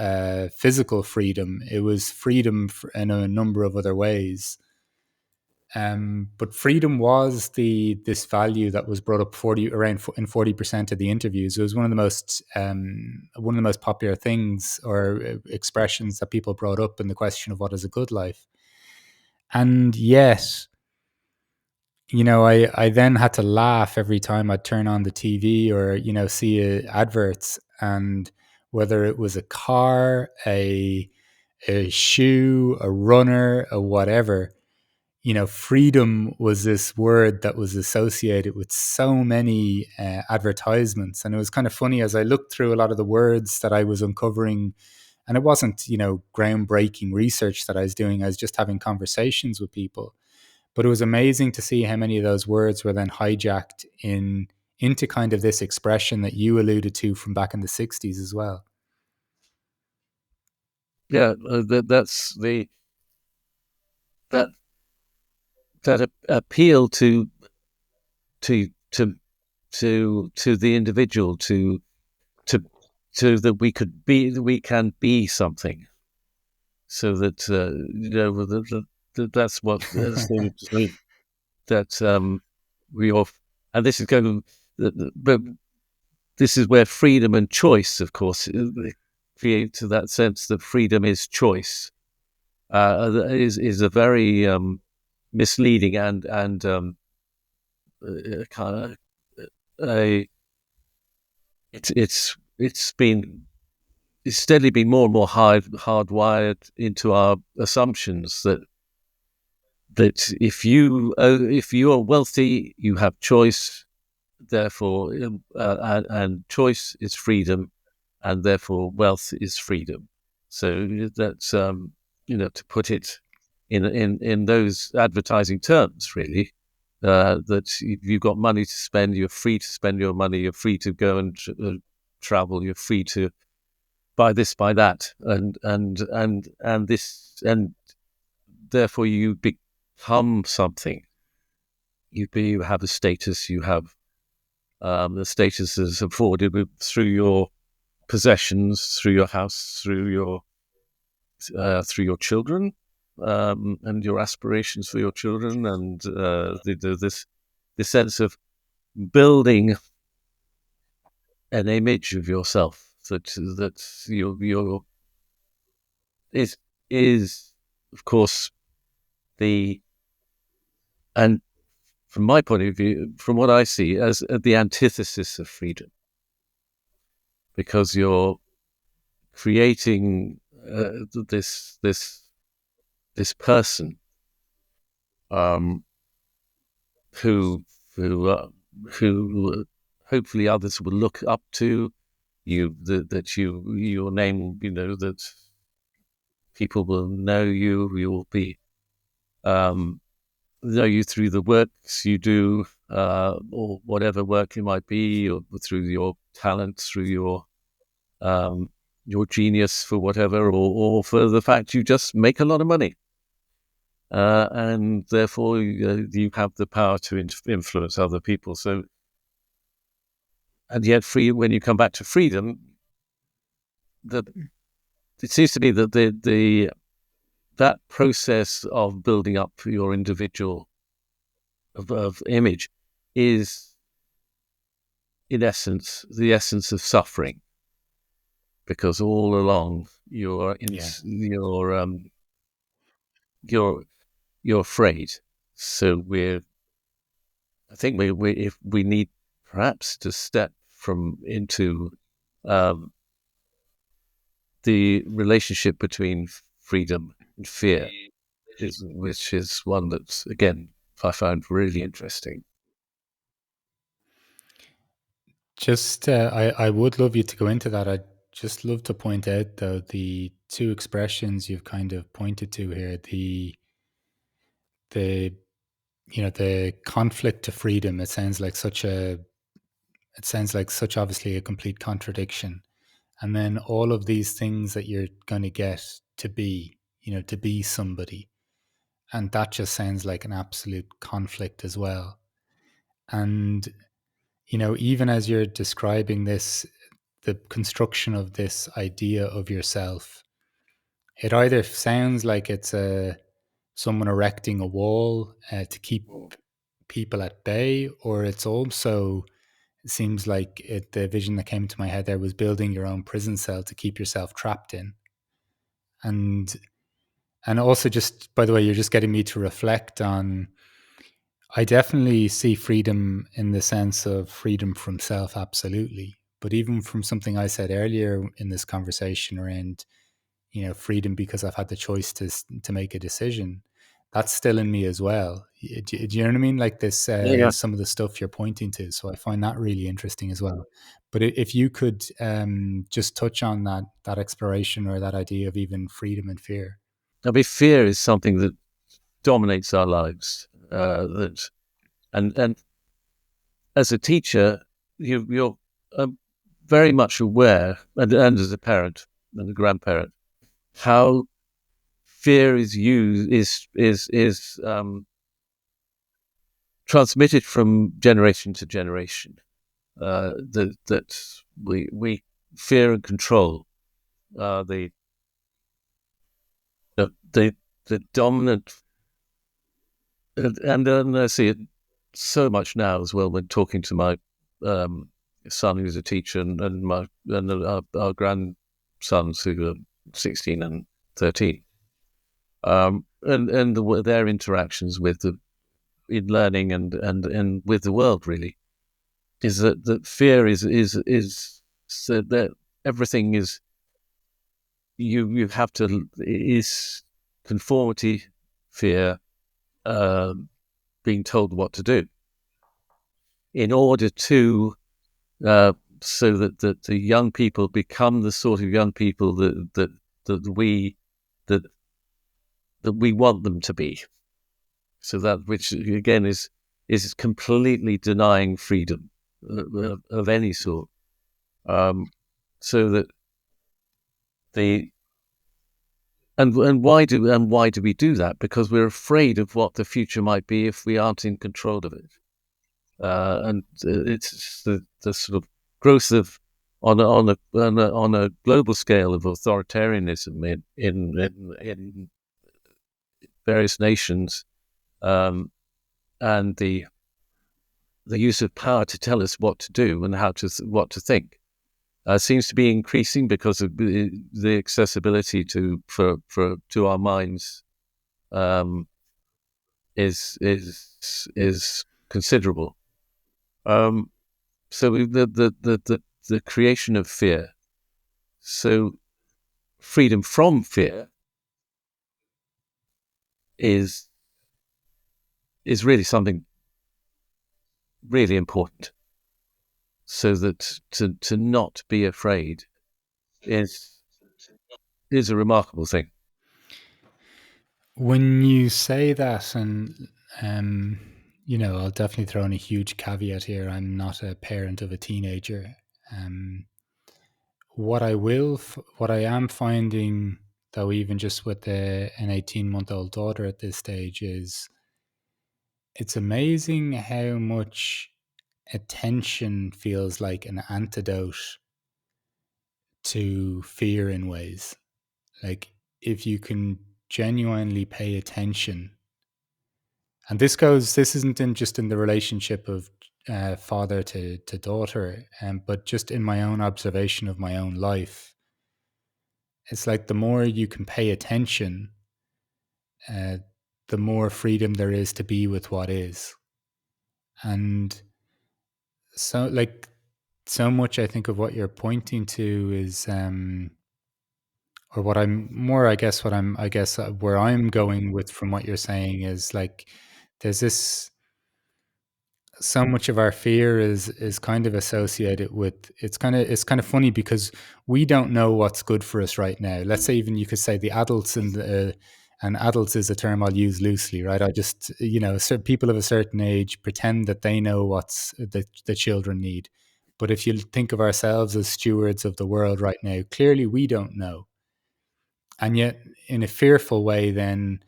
physical freedom. It was freedom in a number of other ways. But freedom was this value that was brought up in 40% of the interviews. It was one of the most popular things or expressions that people brought up in the question of what is a good life. And yet, I then had to laugh every time I'd turn on the TV or see adverts, and whether it was a car, a shoe, a runner, a whatever, freedom was this word that was associated with so many advertisements. And it was kind of funny as I looked through a lot of the words that I was uncovering, and it wasn't, groundbreaking research that I was doing. I was just having conversations with people. But it was amazing to see how many of those words were then hijacked in into kind of this expression that you alluded to from back in the 60s as well. Yeah, that's that appeal to to to to the individual, to that we can be something, so that that's what that we all, and this is going to, but this is where freedom and choice, of course, create to that sense that freedom is choice, is a very misleading and kind of a it's steadily been more and more hardwired into our assumptions that if you are wealthy, you have choice, therefore, and choice is freedom, and therefore wealth is freedom. So that's to put it in those advertising terms, really. That if you've got money to spend, you're free to spend your money. You're free to go and travel. You're free to buy this, buy that, and this, and therefore you become something. You have a status. You have the status is afforded through your possessions, through your house, through your children, and your aspirations for your children, and this sense of building an image of yourself that your is of course the, and from my point of view, from what I see, as the antithesis of freedom, because you're creating this person um, who who uh, who hopefully others will look up to you, that your name, that people will know you. You will be know you through the works you do, or whatever work it might be, or through your talent, through your genius for whatever, or for the fact you just make a lot of money. And therefore you have the power to influence other people. So, and yet, when you come back to freedom, it seems to me that that process of building up your individual of image is, in essence, the essence of suffering, because all along you're afraid. So I think if we need perhaps to step into um, the relationship between freedom and fear, which is one that, again, I found really interesting. Just, I would love you to go into that. I'd just love to point out, though, the two expressions you've kind of pointed to here: the the conflict to freedom. It sounds like such obviously a complete contradiction, and then all of these things that you're going to get to be, to be somebody, and that just sounds like an absolute conflict as well. And even as you're describing this, the construction of this idea of yourself, it either sounds like it's someone erecting a wall to keep people at bay, or it seems like the vision that came into my head there was building your own prison cell to keep yourself trapped in. And also, just by the way, you're just getting me to reflect on, I definitely see freedom in the sense of freedom from self, absolutely. But even from something I said earlier in this conversation around, freedom because I've had the choice to make a decision, that's still in me as well. Do you know what I mean? Like this, Yeah. some of the stuff you're pointing to. So I find that really interesting as well. But if you could just touch on that exploration or that idea of even freedom and fear. I mean, fear is something that dominates our lives. And as a teacher, you're very much aware, and as a parent and a grandparent, how fear is used is transmitted from generation to generation. That we fear and control are the the dominant, and I see it so much now as well when talking to my um, son who's a teacher and our grandsons who are 16 and 13, and their interactions with the in learning and with the world really is that fear is so that everything is you have to is conformity, fear, um, being told what to do in order to uh, so that the young people become the sort of young people that we that that we want them to be. So that which again is completely denying freedom of any sort. Um, so that the why do we do that? Because we're afraid of what the future might be if we aren't in control of it. And it's the sort of growth of on a global scale of authoritarianism in various nations, um, and the use of power to tell us what to do and what to think seems to be increasing because of the accessibility to our minds um, is considerable. Um, so the creation of fear, so freedom from fear is really something really important. So that to not be afraid is a remarkable thing. When you say that, and I'll definitely throw in a huge caveat here. I'm not a parent of a teenager. Um, what I am finding, though, even just with an 18-month-old daughter at this stage, is it's amazing how much attention feels like an antidote to fear in ways. Like, if you can genuinely pay attention, and this isn't just in the relationship of father to daughter, but just in my own observation of my own life, it's like the more you can pay attention, uh, the more freedom there is to be with what is. And so, like, so much I think of what you're pointing to is, or what I'm more, I guess where I'm going with from what you're saying is like, there's this, so much of our fear is kind of associated with, it's kind of funny because we don't know what's good for us right now. Let's say, even you could say the adults in the and adults is a term I'll use loosely, right? I just, certain people of a certain age pretend that they know what's the children need. But if you think of ourselves as stewards of the world right now, clearly we don't know. And yet, in a fearful way, then,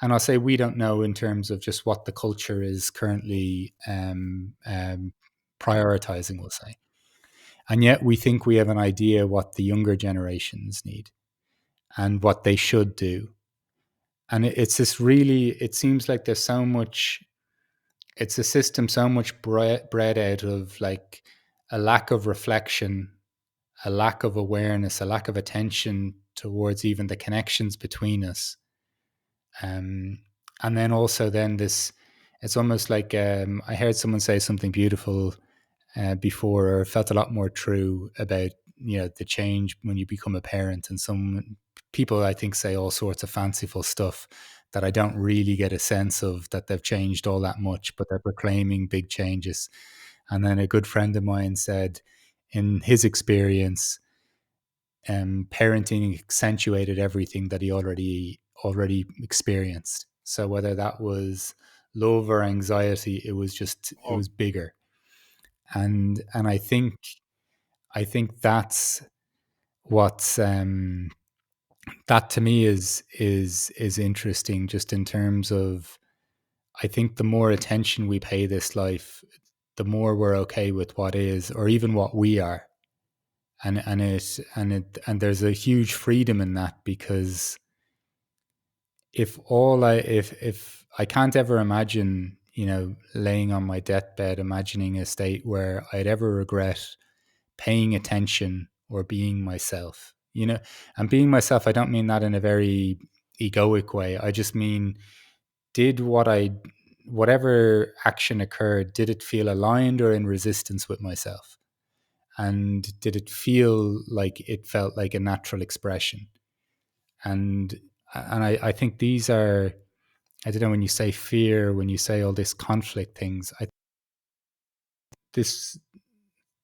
and I'll say we don't know in terms of just what the culture is currently prioritizing, we'll say. And yet we think we have an idea what the younger generations need and what they should do. And it's this really, it seems like there's so much, it's a system so much bred out of like a lack of reflection, a lack of awareness, a lack of attention towards even the connections between us. And then also then this, it's almost like, I heard someone say something beautiful before, or felt a lot more true about, the change when you become a parent. And some people, I think, say all sorts of fanciful stuff that I don't really get a sense of, that they've changed all that much, but they're proclaiming big changes. And then a good friend of mine said, in his experience, parenting accentuated everything that he already experienced. So whether that was love or anxiety, it was bigger. and I think that's what's that to me is interesting, just in terms of, I think the more attention we pay this life, the more we're okay with what is, or even what we are. And there's a huge freedom in that, because if I can't ever imagine, laying on my deathbed, imagining a state where I'd ever regret paying attention or being myself. And being myself, I don't mean that in a very egoic way. I just mean, did whatever action occurred, did it feel aligned or in resistance with myself? And did it feel like it felt like a natural expression? And I think these are, I don't know, when you say fear, when you say all this conflict things, this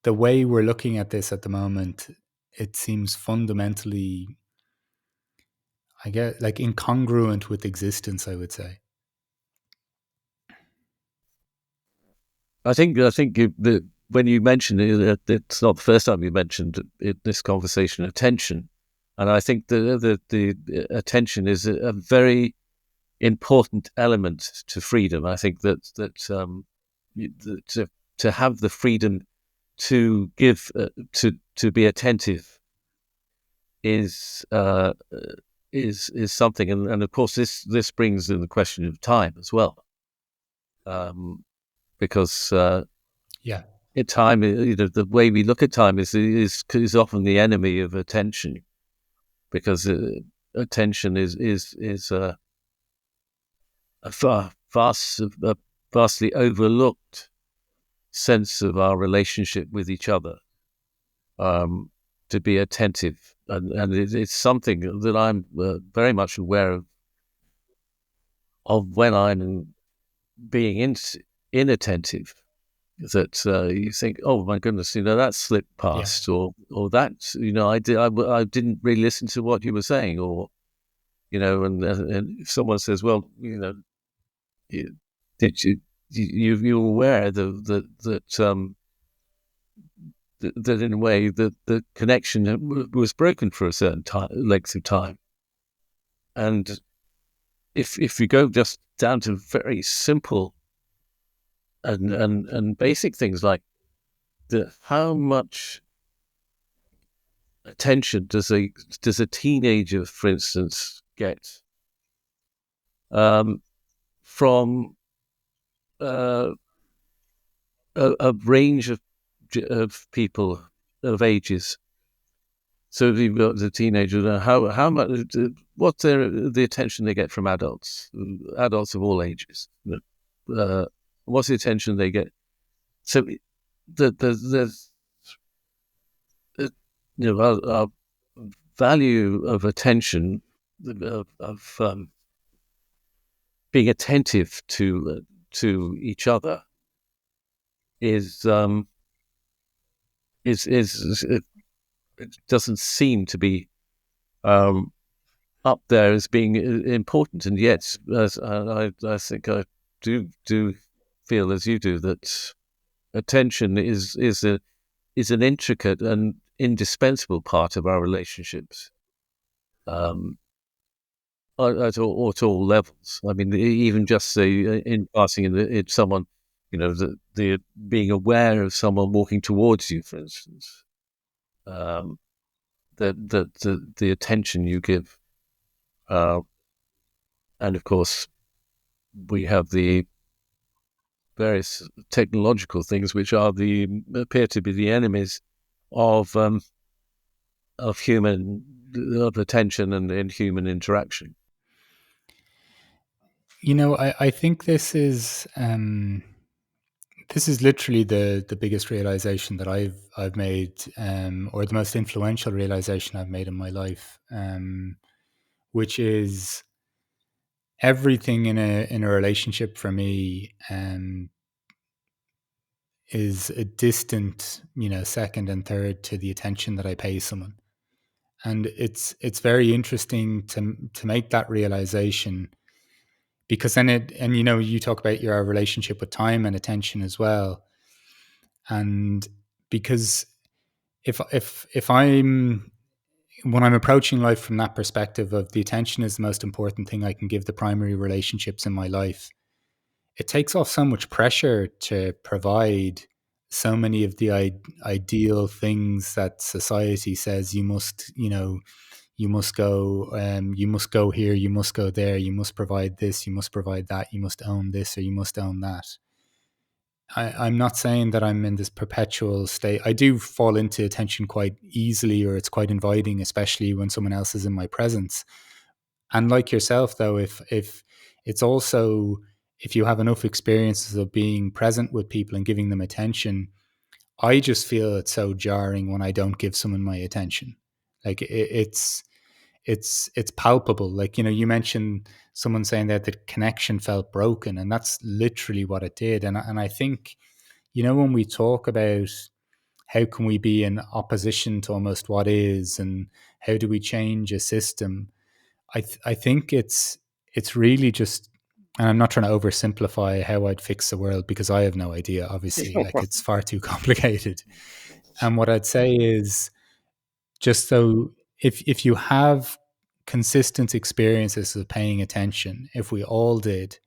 the way we're looking at this at the moment, it seems fundamentally, I get, like, incongruent with existence, I would say. I think when you mentioned it, it's not the first time you mentioned this conversation attention, and I think the attention is a very important element to freedom. I think to have the freedom to give to be attentive is something, and of course this brings in the question of time as well, because Yeah. time, the way we look at time is often the enemy of attention, because attention is a vastly overlooked sense of our relationship with each other. To be attentive, and it's something that I'm very much aware of when I'm being inattentive. That you think, oh my goodness, that slipped Yeah. past, or that, I didn't really listen to what you were saying, or and if someone says, well, did you're aware that in a way the connection was broken for a certain length of time. And if you go just down to very simple and basic things like how much attention does a teenager, for instance, get from uh, a range of people of ages. So if you've got the teenager, how much, what's the attention they get from adults of all ages? What's the attention they get? So the our value of attention, of being attentive to each other is it doesn't seem to be up there as being important, and yet, as I think I do feel as you do, that attention is an intricate and indispensable part of our relationships, at all levels. I mean, even just say in passing, in someone, the being aware of someone walking towards you, for instance, the attention you give, and of course we have the various technological things which appear to be the enemies of human of attention and human interaction. I think this is literally the biggest realization that I've made, or the most influential realization I've made in my life, which is everything in a relationship for me, is a distant, second and third to the attention that I pay someone. And it's very interesting to make that realization, because then you talk about your relationship with time and attention as well. And because if I'm when I'm approaching life from that perspective of the attention is the most important thing I can give the primary relationships in my life, it takes off so much pressure to provide so many of the ideal things that society says you must, you must go here, you must go there, you must provide this, you must provide that, you must own this or you must own that. I'm not saying that I'm in this perpetual state. I do fall into attention quite easily, or it's quite inviting, especially when someone else is in my presence. And like yourself, though, if it's also if you have enough experiences of being present with people and giving them attention, I just feel it's so jarring when I don't give someone my attention. Like it's palpable. Like, you mentioned someone saying that the connection felt broken, and that's literally what it did. And I think, when we talk about how can we be in opposition to almost what is, and how do we change a system, I think it's really just, and I'm not trying to oversimplify how I'd fix the world because I have no idea. Obviously, like, it's far too complicated. And what I'd say is, just so, if you have consistent experiences of paying attention, if we all did,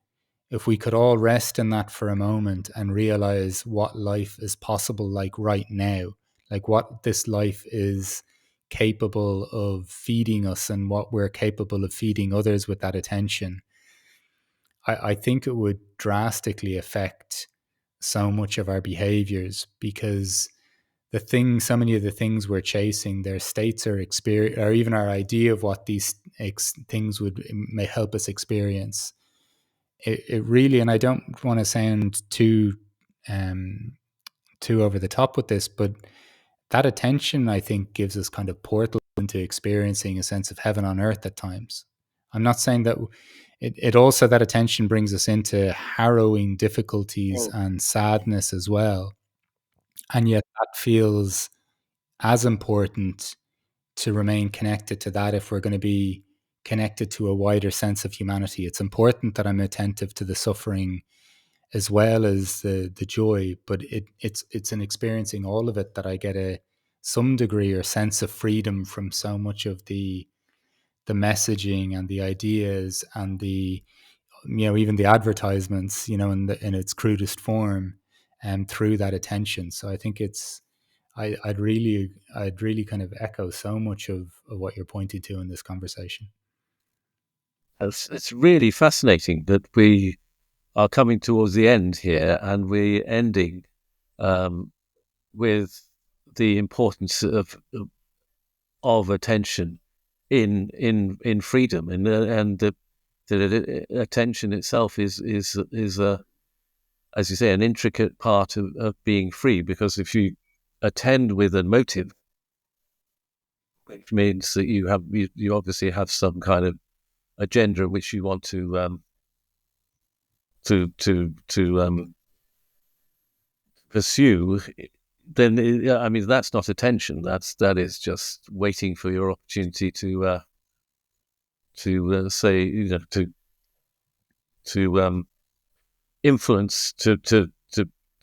if we could all rest in that for a moment and realize what life is possible like right now, like what this life is capable of feeding us and what we're capable of feeding others with that attention, I think it would drastically affect so much of our behaviors, because so many of the things we're chasing, their states or experience, or even our idea of what these things may help us experience. It really, and I don't want to sound um, too over the top with this, but that attention, I think, gives us kind of portal into experiencing a sense of heaven on earth at times. I'm not saying that it also, that attention brings us into harrowing difficulties and sadness as well. And yet that feels as important to remain connected to that if we're going to be connected to a wider sense of humanity. It's important that I'm attentive to the suffering as well as the joy, but it's in experiencing all of it that I get some degree or sense of freedom from so much of the messaging and the ideas and the, even the advertisements, in its crudest form, and through that attention. So I think I'd really kind of echo so much of what you're pointing to in this conversation. It's really fascinating that we are coming towards the end here, and we're ending with the importance of attention in freedom, and the attention itself is a, as you say, an intricate part of being free, because if you attend with a motive, which means that you obviously have some kind of agenda which you want to pursue, then I mean, that's not attention. That is just waiting for your opportunity to say, to influence to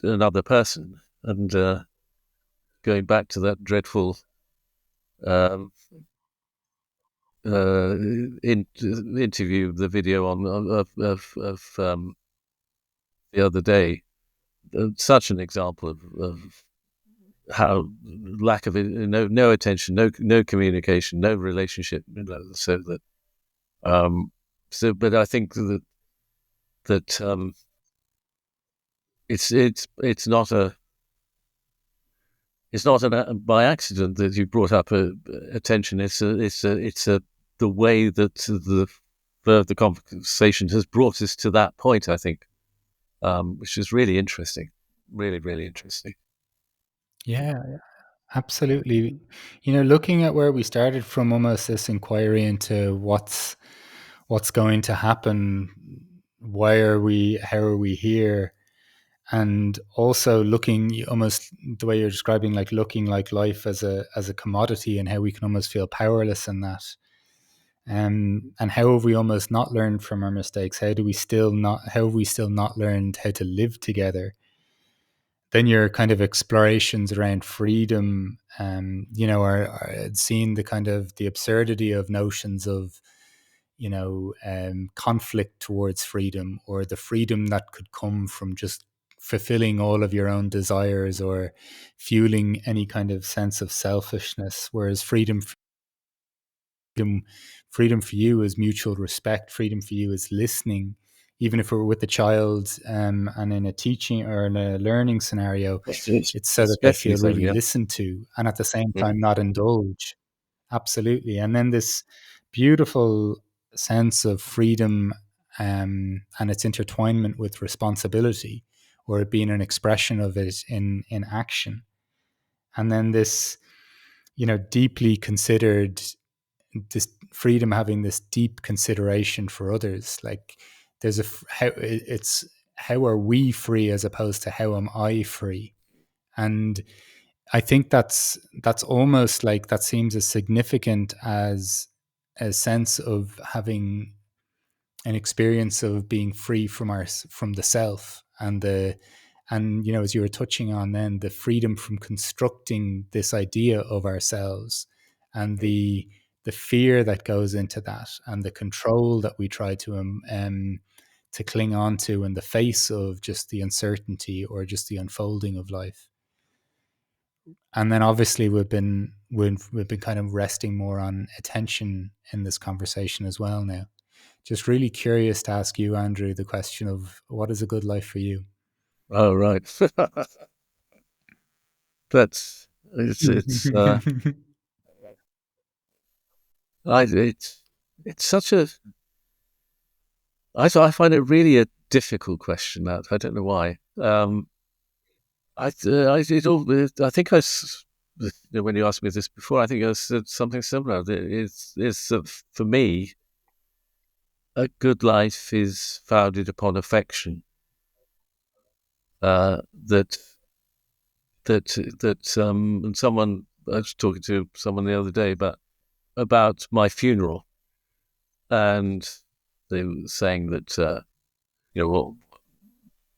another person. And going back to that dreadful um, interview, the video of the other day, such an example of how lack of no attention, no communication, no relationship. So that but I think that it's not by accident that you brought up attention. It's the way that the conversation has brought us to that point, I think, which is really interesting, really, really interesting. Yeah, absolutely. Looking at where we started from, almost this inquiry into what's going to happen, why are we, how are we here, and also looking almost the way you're describing, like looking like life as a commodity, and how we can almost feel powerless in that. And how have we almost not learned from our mistakes? How have we still not learned how to live together? then your kind of explorations around freedom, are seeing the kind of the absurdity of notions of, conflict towards freedom, or the freedom that could come from just fulfilling all of your own desires or fueling any kind of sense of selfishness. Whereas freedom for you is mutual respect. Freedom for you is listening, even if we're with the child, and in a teaching or in a learning scenario, it's so that they Especially feel so, really yeah. listened to, and at the same Mm. time not indulge. Absolutely. And then this beautiful sense of freedom, and its intertwinement with responsibility, or it being an expression of it in action. And then this, deeply considered, this freedom having this deep consideration for others. Like there's how it's, how are we free as opposed to how am I free? And I think that's almost like, that seems as significant as a sense of having an experience of being free from the self, and as you were touching on, then the freedom from constructing this idea of ourselves, and the fear that goes into that, and the control that we try to cling on to in the face of just the uncertainty or just the unfolding of life. And then obviously we've been kind of resting more on attention in this conversation as well now. Just really curious to ask you, Andrew, the question of, what is a good life for you? Oh, right. That's it's I it's such a I find it really a difficult question. That I don't know why. I think when you asked me this before, I think I said something similar. For me, a good life is founded upon affection. That and someone, I was talking to someone the other day about my funeral, and they were saying that well,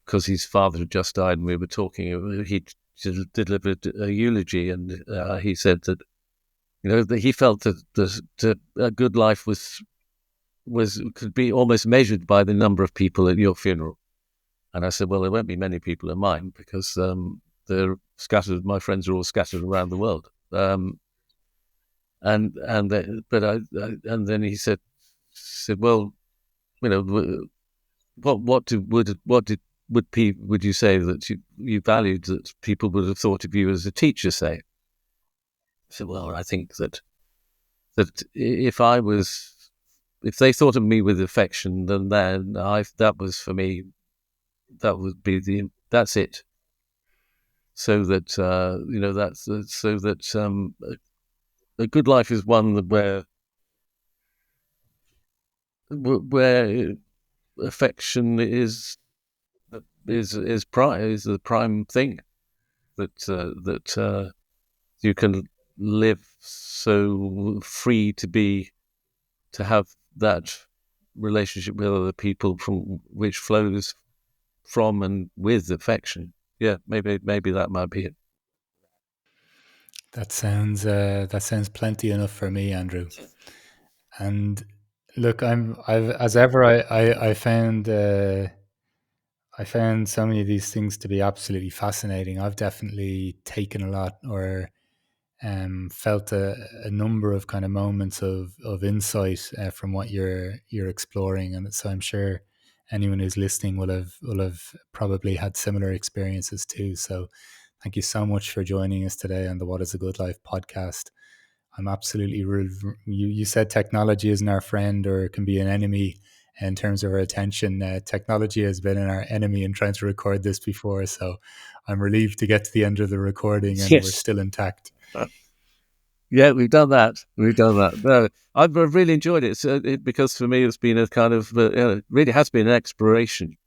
because his father had just died, and we were talking, he delivered a eulogy, and he said that that he felt that a good life could be almost measured by the number of people at your funeral. And I said, well, there won't be many people at mine, because they're scattered. My friends are all scattered around the world. And then he said, well, would you say that you valued that people would have thought of you as a teacher, say? I said, well, I think that if they thought of me with affection, then that was for me, that's it. So that a good life is one where affection is the prime thing, that you can live so free to have that relationship with other people from which flows from and with affection. Yeah, maybe that might be it. That sounds plenty enough for me, Andrew. And look, I've as ever, I found so many of these things to be absolutely fascinating. I've definitely taken a lot, or felt a number of kind of moments of insight, from what you're exploring, and so I'm sure anyone who's listening will have probably had similar experiences too. So thank you so much for joining us today on the What Is a Good Life podcast. I'm absolutely you said technology isn't our friend, or it can be an enemy in terms of our attention. Technology has been our enemy in trying to record this before, so I'm relieved to get to the end of the recording and we're Yes. still intact. Yeah, we've done that. No, I've really enjoyed it. Because for me, it's been a kind of really has been an exploration